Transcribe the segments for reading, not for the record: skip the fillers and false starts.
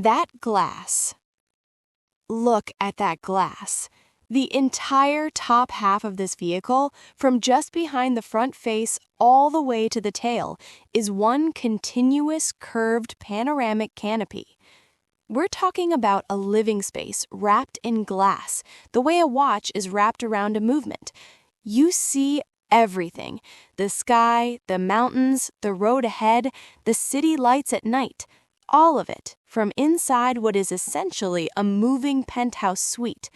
That glass. Look at that glass. The entire top half of this vehicle, from just behind the front face all the way to the tail, is one continuous curved panoramic canopy. We're talking about a living space wrapped in glass, the way a watch is wrapped around a movement. You see everything: the sky, the mountains, the road ahead, the city lights at night. All of it, from inside what is essentially a moving penthouse suite.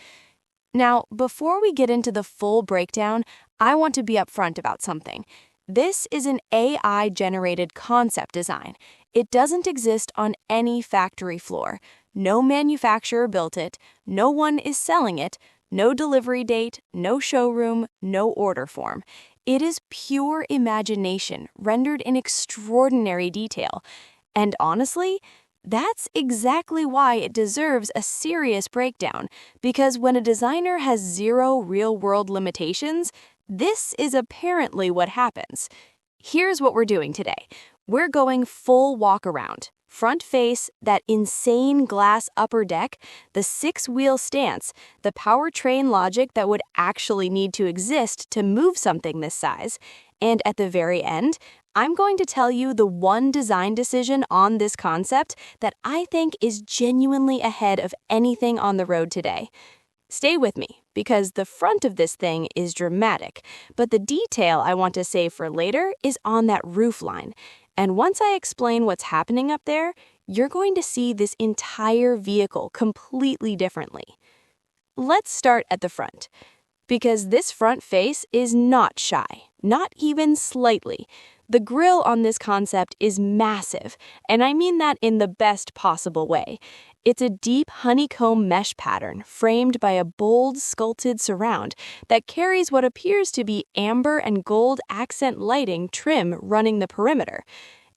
Now, before we get into the full breakdown, I want to be upfront about something. This is an AI-generated concept design. It doesn't exist on any factory floor. No manufacturer built it, no one is selling it, no delivery date, no showroom, no order form. It is pure imagination rendered in extraordinary detail. And honestly, that's exactly why it deserves a serious breakdown, because when a designer has zero real-world limitations, this is apparently what happens. Here's what we're doing today. We're going full walk around. Front face, that insane glass upper deck, the 6-wheel stance, the powertrain logic that would actually need to exist to move something this size. And at the very end, I'm going to tell you the one design decision on this concept that I think is genuinely ahead of anything on the road today. Stay with me, because the front of this thing is dramatic, but the detail I want to save for later is on that roof line. And once I explain what's happening up there, you're going to see this entire vehicle completely differently. Let's start at the front, because this front face is not shy, not even slightly. The grille on this concept is massive, and I mean that in the best possible way. It's a deep honeycomb mesh pattern framed by a bold sculpted surround that carries what appears to be amber and gold accent lighting trim running the perimeter.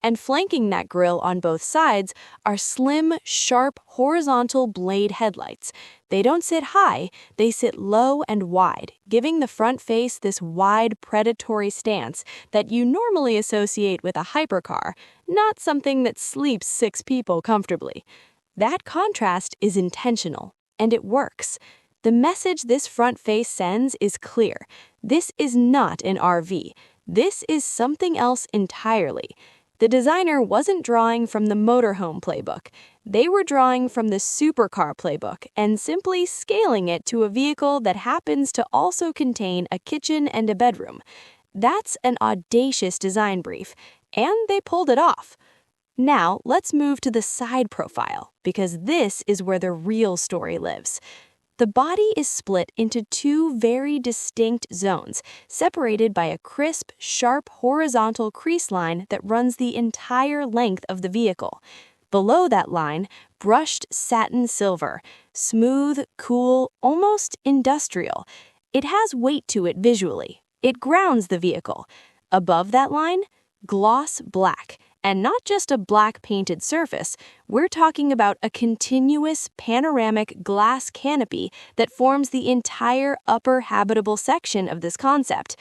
And flanking that grille on both sides are slim, sharp, horizontal blade headlights. They don't sit high, they sit low and wide, giving the front face this wide, predatory stance that you normally associate with a hypercar, not something that sleeps 6 people comfortably. That contrast is intentional, and it works. The message this front face sends is clear. This is not an RV. This is something else entirely. The designer wasn't drawing from the motorhome playbook. They were drawing from the supercar playbook and simply scaling it to a vehicle that happens to also contain a kitchen and a bedroom. That's an audacious design brief, and they pulled it off. Now, let's move to the side profile, because this is where the real story lives. The body is split into 2 very distinct zones, separated by a crisp, sharp horizontal crease line that runs the entire length of the vehicle. Below that line, brushed satin silver, smooth, cool, almost industrial. It has weight to it visually. It grounds the vehicle. Above that line, gloss black. And not just a black painted surface, we're talking about a continuous panoramic glass canopy that forms the entire upper habitable section of this concept.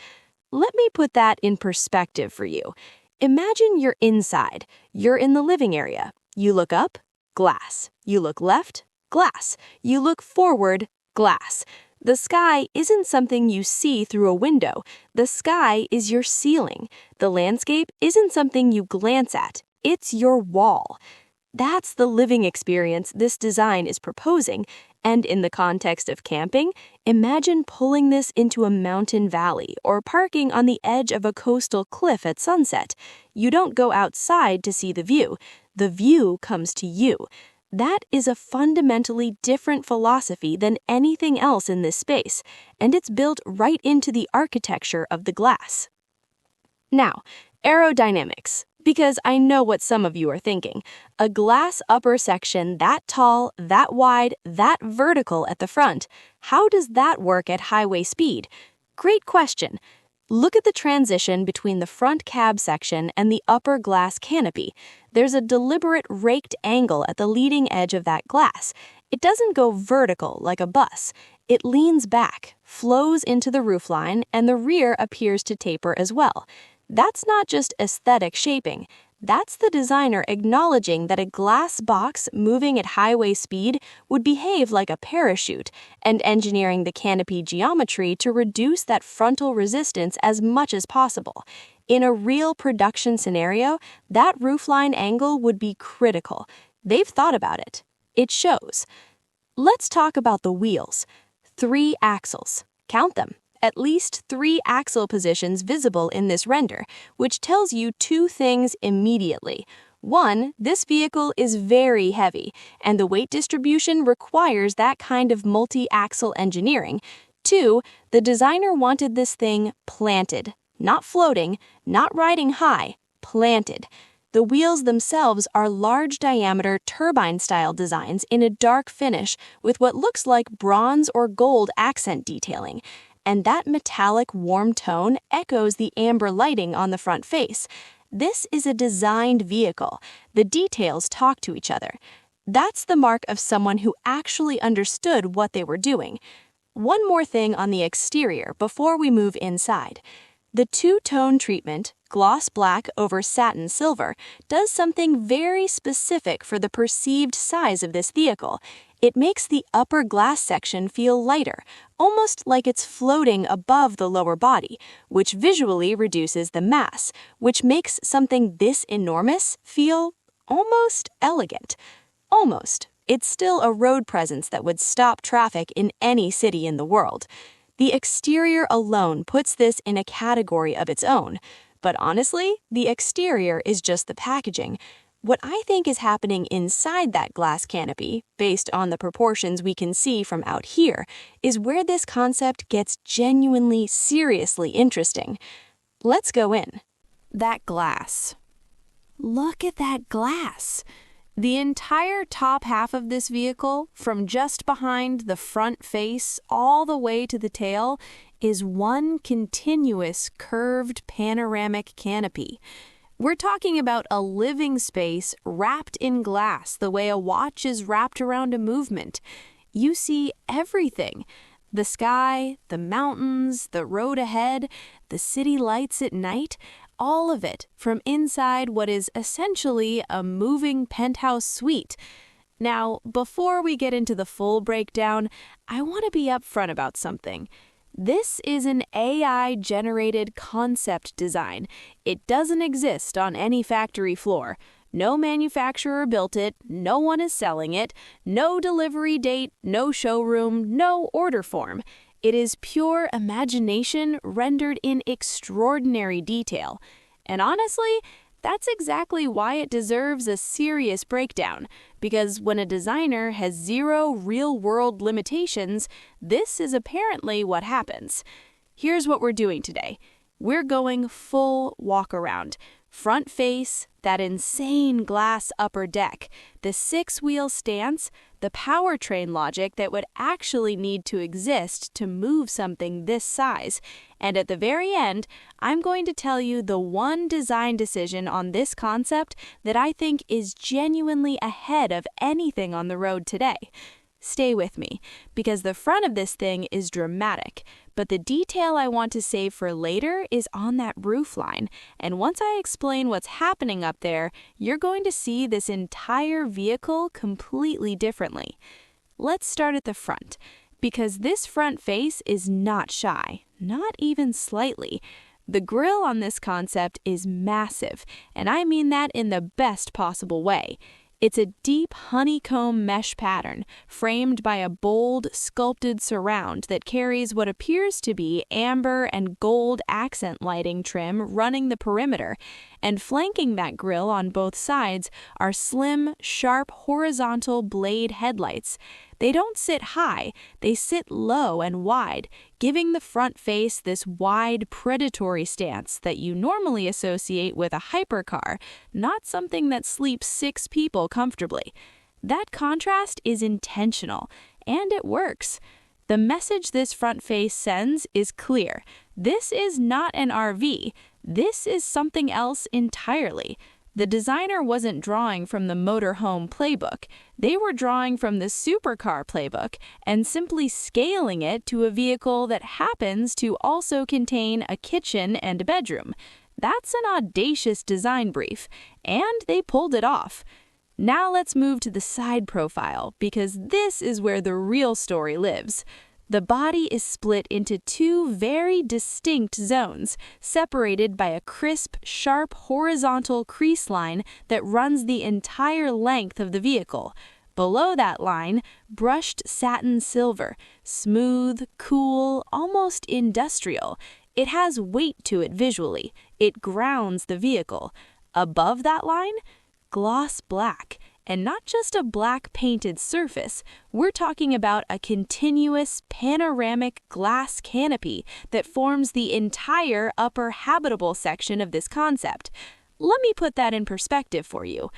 Let me put that in perspective for you. Imagine you're inside. You're in the living area. You look up, glass. You look left, glass. You look forward, glass. The sky isn't something you see through a window. The sky is your ceiling. The landscape isn't something you glance at. It's your wall. That's the living experience this design is proposing. And in the context of camping, imagine pulling this into a mountain valley or parking on the edge of a coastal cliff at sunset. You don't go outside to see the view. The view comes to you. That is a fundamentally different philosophy than anything else in this space, and it's built right into the architecture of the glass. Now, aerodynamics, because I know what some of you are thinking. A glass upper section that tall, that wide, that vertical at the front, how does that work at highway speed? Great question. Look at the transition between the front cab section and the upper glass canopy. There's a deliberate raked angle at the leading edge of that glass. It doesn't go vertical like a bus. It leans back, flows into the roofline, and the rear appears to taper as well. That's not just aesthetic shaping. That's the designer acknowledging that a glass box moving at highway speed would behave like a parachute, and engineering the canopy geometry to reduce that frontal resistance as much as possible. In a real production scenario, that roofline angle would be critical. They've thought about it. It shows. Let's talk about the wheels. 3 axles. Count them. At least 3 axle positions visible in this render, which tells you 2 things immediately. 1, this vehicle is very heavy, and the weight distribution requires that kind of multi-axle engineering. 2, the designer wanted this thing planted, not floating, not riding high, planted. The wheels themselves are large-diameter turbine-style designs in a dark finish with what looks like bronze or gold accent detailing. And that metallic warm tone echoes the amber lighting on the front face. This is a designed vehicle. The details talk to each other. That's the mark of someone who actually understood what they were doing. One more thing on the exterior before we move inside. The two-tone treatment, gloss black over satin silver, does something very specific for the perceived size of this vehicle. It makes the upper glass section feel lighter, almost like it's floating above the lower body, which visually reduces the mass, which makes something this enormous feel almost elegant. Almost. It's still a road presence that would stop traffic in any city in the world. The exterior alone puts this in a category of its own. But honestly, the exterior is just the packaging. What I think is happening inside that glass canopy, based on the proportions we can see from out here, is where this concept gets genuinely, seriously interesting. Let's go in. That glass. Look at that glass. The entire top half of this vehicle, from just behind the front face all the way to the tail, is one continuous curved panoramic canopy. We're talking about a living space wrapped in glass the way a watch is wrapped around a movement. You see everything. The sky, the mountains, the road ahead, the city lights at night, all of it from inside what is essentially a moving penthouse suite. Now, before we get into the full breakdown, I want to be upfront about something. This is an AI-generated concept design. It doesn't exist on any factory floor. No manufacturer built it, no one is selling it, no delivery date, no showroom, no order form. It is pure imagination rendered in extraordinary detail. And honestly, that's exactly why it deserves a serious breakdown, because when a designer has 0 real-world limitations, this is apparently what happens. Here's what we're doing today. We're going full walk-around. Front face, that insane glass upper deck, the 6-wheel stance, the powertrain logic that would actually need to exist to move something this size. And at the very end, I'm going to tell you the one design decision on this concept that I think is genuinely ahead of anything on the road today. Stay with me, because the front of this thing is dramatic, but the detail I want to save for later is on that roofline, and once I explain what's happening up there, you're going to see this entire vehicle completely differently. Let's start at the front, because this front face is not shy, not even slightly. The grille on this concept is massive, and I mean that in the best possible way. It's a deep honeycomb mesh pattern, framed by a bold, sculpted surround that carries what appears to be amber and gold accent lighting trim running the perimeter, and flanking that grille on both sides are slim, sharp, horizontal blade headlights. They don't sit high, they sit low and wide, giving the front face this wide, predatory stance that you normally associate with a hypercar, not something that sleeps 6 people comfortably. That contrast is intentional, and it works. The message this front face sends is clear. This is not an RV. This is something else entirely. The designer wasn't drawing from the motorhome playbook. They were drawing from the supercar playbook and simply scaling it to a vehicle that happens to also contain a kitchen and a bedroom. That's an audacious design brief, and they pulled it off. Now let's move to the side profile, because this is where the real story lives. The body is split into two very distinct zones, separated by a crisp, sharp horizontal crease line that runs the entire length of the vehicle. Below that line, brushed satin silver, smooth, cool, almost industrial. It has weight to it visually. It grounds the vehicle. Above that line, gloss black. And not just a black painted surface, we're talking about a continuous panoramic glass canopy that forms the entire upper habitable section of this concept. Let me put that in perspective for you.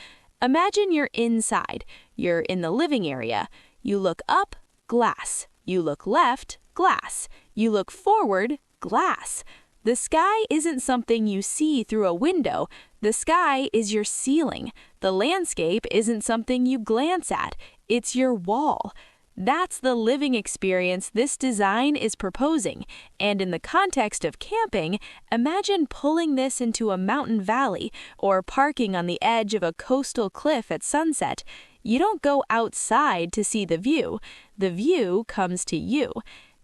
Imagine you're inside. You're in the living area. You look up, glass. You look left, glass. You look forward, glass. The sky isn't something you see through a window. The sky is your ceiling. The landscape isn't something you glance at. It's your wall. That's the living experience this design is proposing. And in the context of camping, imagine pulling this into a mountain valley or parking on the edge of a coastal cliff at sunset. You don't go outside to see the view. The view comes to you.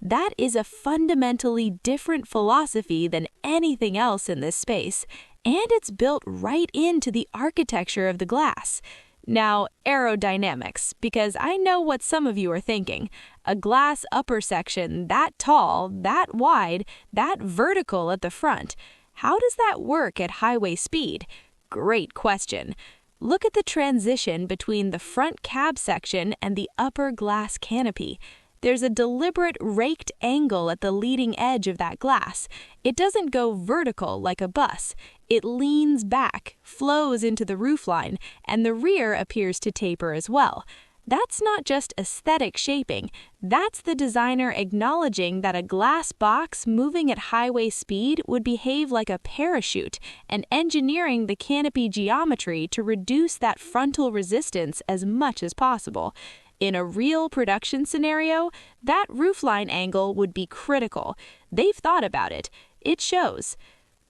That is a fundamentally different philosophy than anything else in this space, and it's built right into the architecture of the glass. Now, aerodynamics, because I know what some of you are thinking. A glass upper section that tall, that wide, that vertical at the front. How does that work at highway speed? Great question. Look at the transition between the front cab section and the upper glass canopy. There's a deliberate raked angle at the leading edge of that glass. It doesn't go vertical like a bus. It leans back, flows into the roofline, and the rear appears to taper as well. That's not just aesthetic shaping. That's the designer acknowledging that a glass box moving at highway speed would behave like a parachute and engineering the canopy geometry to reduce that frontal resistance as much as possible. In a real production scenario, that roofline angle would be critical. They've thought about it. It shows.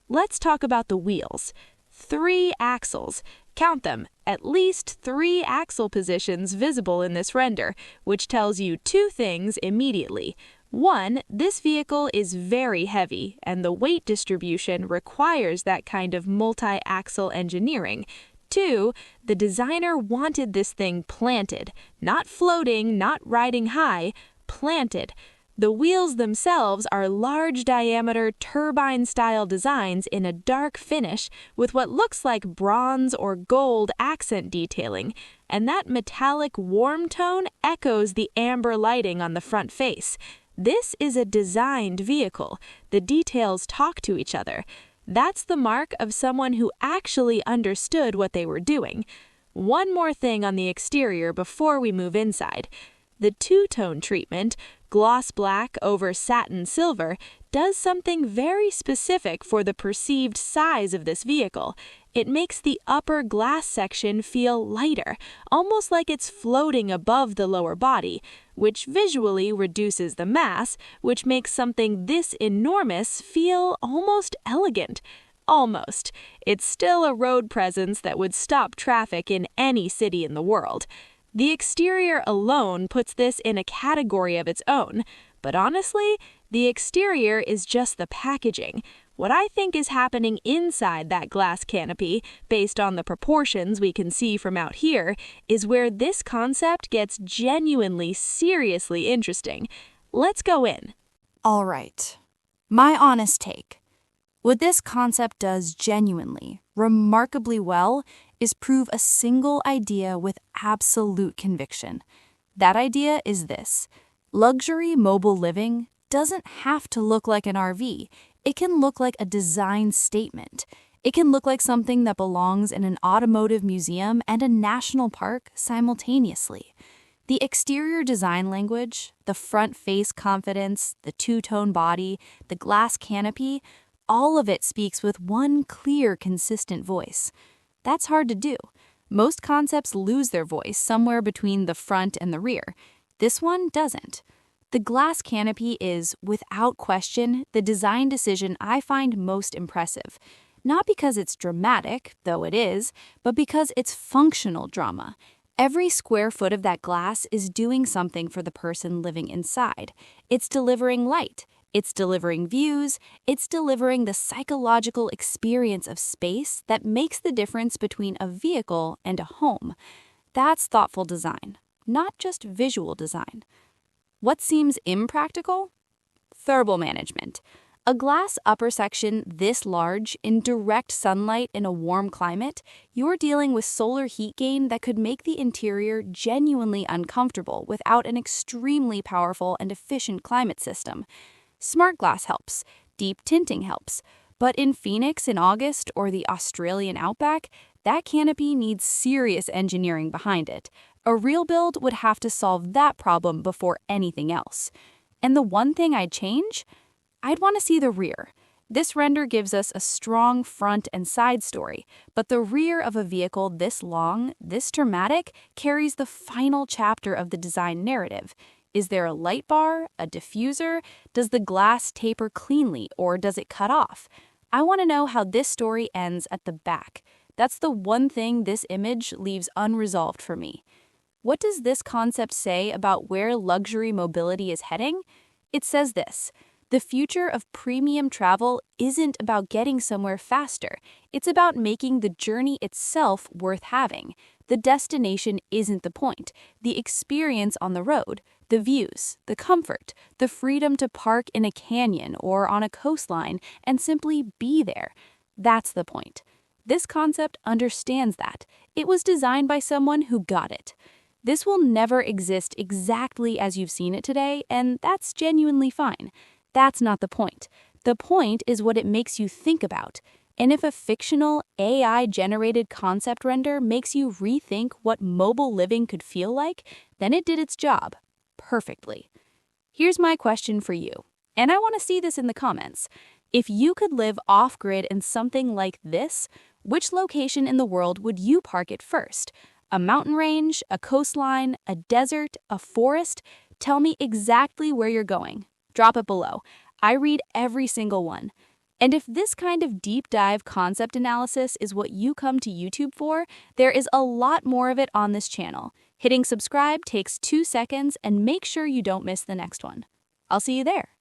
Let's talk about the wheels. 3 axles. Count them. At least 3 axle positions visible in this render, which tells you 2 things immediately. 1, this vehicle is very heavy, and the weight distribution requires that kind of multi-axle engineering. 2, the designer wanted this thing planted, not floating, not riding high, planted. The wheels themselves are large diameter turbine-style designs in a dark finish with what looks like bronze or gold accent detailing, and that metallic warm tone echoes the amber lighting on the front face. This is a designed vehicle. The details talk to each other. That's the mark of someone who actually understood what they were doing. One more thing on the exterior before we move inside. The two-tone treatment, gloss black over satin silver, does something very specific for the perceived size of this vehicle. It makes the upper glass section feel lighter, almost like it's floating above the lower body, which visually reduces the mass, which makes something this enormous feel almost elegant. Almost. It's still a road presence that would stop traffic in any city in the world. The exterior alone puts this in a category of its own, but honestly, the exterior is just the packaging. What I think is happening inside that glass canopy, based on the proportions we can see from out here, is where this concept gets genuinely, seriously interesting. Let's go in. All right. My honest take. What this concept does genuinely, remarkably well, is prove a single idea with absolute conviction. That idea is this: luxury mobile living doesn't have to look like an RV. It can look like a design statement. It can look like something that belongs in an automotive museum and a national park simultaneously. The exterior design language, the front face confidence, the two-tone body, the glass canopy, all of it speaks with one clear, consistent voice. That's hard to do. Most concepts lose their voice somewhere between the front and the rear. This one doesn't. The glass canopy is, without question, the design decision I find most impressive. Not because it's dramatic, though it is, but because it's functional drama. Every square foot of that glass is doing something for the person living inside. It's delivering light. It's delivering views. It's delivering the psychological experience of space that makes the difference between a vehicle and a home. That's thoughtful design, not just visual design. What seems impractical? Thermal management. A glass upper section this large in direct sunlight in a warm climate, you're dealing with solar heat gain that could make the interior genuinely uncomfortable without an extremely powerful and efficient climate system. Smart glass helps, deep tinting helps, but in Phoenix in August or the Australian outback, that canopy needs serious engineering behind it. A real build would have to solve that problem before anything else. And the one thing I'd change? I'd want to see the rear. This render gives us a strong front and side story, but the rear of a vehicle this long, this dramatic, carries the final chapter of the design narrative. Is there a light bar, a diffuser? Does the glass taper cleanly, or does it cut off? I want to know how this story ends at the back. That's the one thing this image leaves unresolved for me. What does this concept say about where luxury mobility is heading? It says this: the future of premium travel isn't about getting somewhere faster. It's about making the journey itself worth having. The destination isn't the point. The experience on the road, the views, the comfort, the freedom to park in a canyon or on a coastline and simply be there. That's the point. This concept understands that. It was designed by someone who got it. This will never exist exactly as you've seen it today, and that's genuinely fine. That's not the point. The point is what it makes you think about. And if a fictional, AI-generated concept render makes you rethink what mobile living could feel like, then it did its job perfectly. Here's my question for you, and I want to see this in the comments. If you could live off-grid in something like this, which location in the world would you park it first? A mountain range, a coastline, a desert, a forest? Tell me exactly where you're going. Drop it below. I read every single one. And if this kind of deep dive concept analysis is what you come to YouTube for, there is a lot more of it on this channel. Hitting subscribe takes 2 seconds, and make sure you don't miss the next one. I'll see you there.